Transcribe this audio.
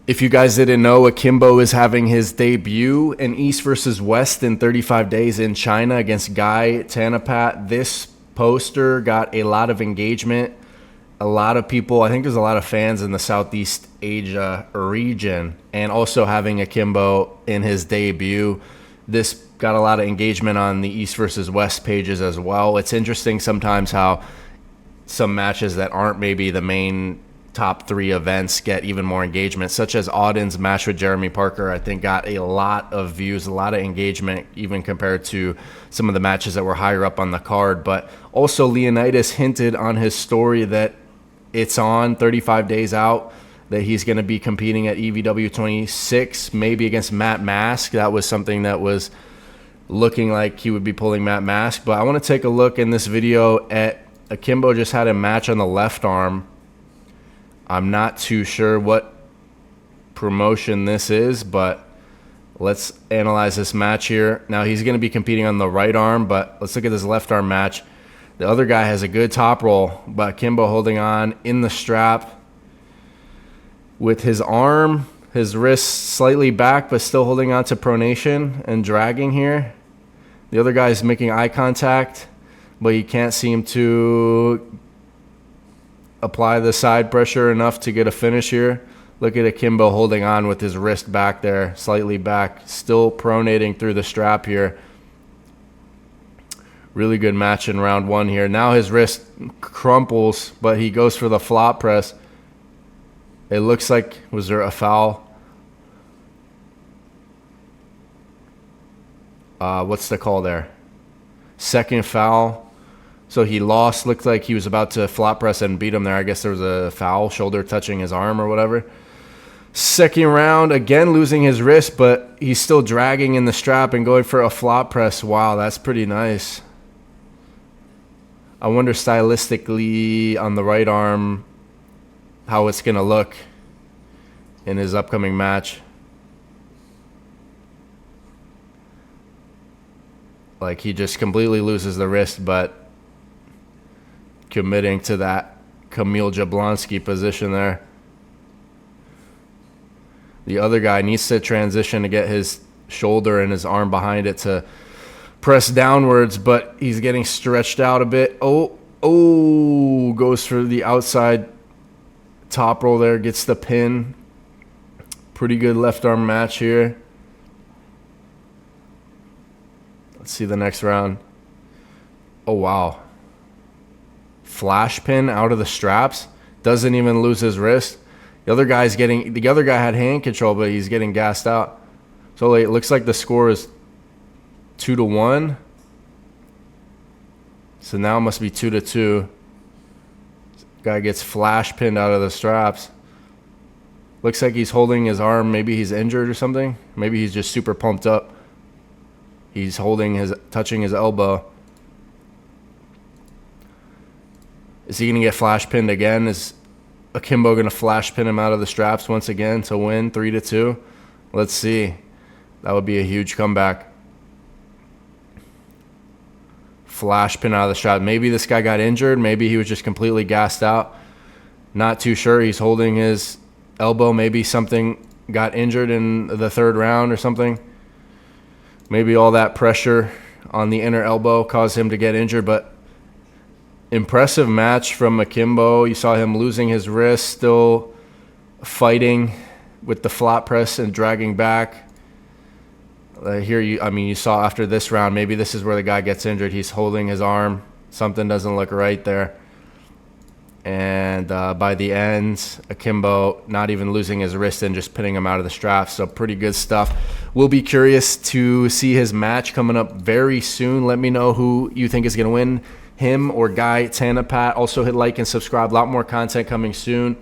If you guys didn't know, Akimbo is having his debut in East versus West in 35 days in China against Guy Tanapat. This poster got a lot of engagement. A lot of people, I think there's a lot of fans in the Southeast Asia region, and also having Akimbo in his debut. This got a lot of engagement on the East versus West pages as well. It's interesting sometimes how some matches that aren't maybe the main top 3 events get even more engagement, such as Auden's match with Jeremy Parker. I think got a lot of views, a lot of engagement, even compared to some of the matches that were higher up on the card. But also Leonidas hinted on his story that it's on 35 days out, that he's going to be competing at EVW 26, maybe against Matt Mask. That was something that was looking like he would be pulling Matt Mask. But I want to take a look in this video at Akimbo. Just had a match on the left arm. I'm not too sure what promotion this is, but let's analyze this match here. Now he's going to be competing on the right arm, but let's look at this left arm match. The other guy has a good top roll, but Akimbo holding on in the strap with his arm, his wrist slightly back, but still holding on to pronation and dragging here. The other guy is making eye contact, but you can't seem to apply the side pressure enough to get a finish here. Look at Akimbo holding on with his wrist back there, slightly back, still pronating through the strap here. Really good match in round 1 here. Now his wrist crumples, but he goes for the flop press. It looks like, was there a foul? What's the call there? Second foul. So he lost. Looked like he was about to flop press and beat him there. I guess there was a foul, shoulder touching his arm or whatever. Second round, again losing his wrist, but he's still dragging in the strap and going for a flop press. Wow, that's pretty nice. I wonder stylistically on the right arm how it's going to look in his upcoming match. Like he just completely loses the wrist, but committing to that Kamil Jablonski position there. The other guy needs to transition to get his shoulder and his arm behind it to press downwards, but he's getting stretched out a bit. Oh, goes for the outside top roll there, gets the pin. Pretty good left arm match here. Let's see the next round. Oh, wow. Flash pin out of the straps. Doesn't even lose his wrist. The other guy had hand control, but he's getting gassed out. So it looks like the score is 2-1. So now it must be 2-2. Guy gets flash pinned out of the straps. Looks like he's holding his arm. Maybe he's injured or something. Maybe he's just super pumped up. He's touching his elbow. Is he going to get flash pinned again? Is Akimbo going to flash pin him out of the straps once again to win 3-2? Let's see. That would be a huge comeback. Flash pin out of the strap. Maybe this guy got injured. Maybe he was just completely gassed out. Not too sure. He's holding his elbow. Maybe something got injured in the 3rd round or something. Maybe all that pressure on the inner elbow caused him to get injured, but impressive match from Akimbo. You saw him losing his wrist, still fighting with the flop press and dragging back. You saw after this round, maybe this is where the guy gets injured. He's holding his arm. Something doesn't look right there. And by the end, Akimbo not even losing his wrist and just pinning him out of the strap. So pretty good stuff. We'll be curious to see his match coming up very soon. Let me know who you think is going to win, him or Guy Tanapat. Also hit like and subscribe. A lot more content coming soon.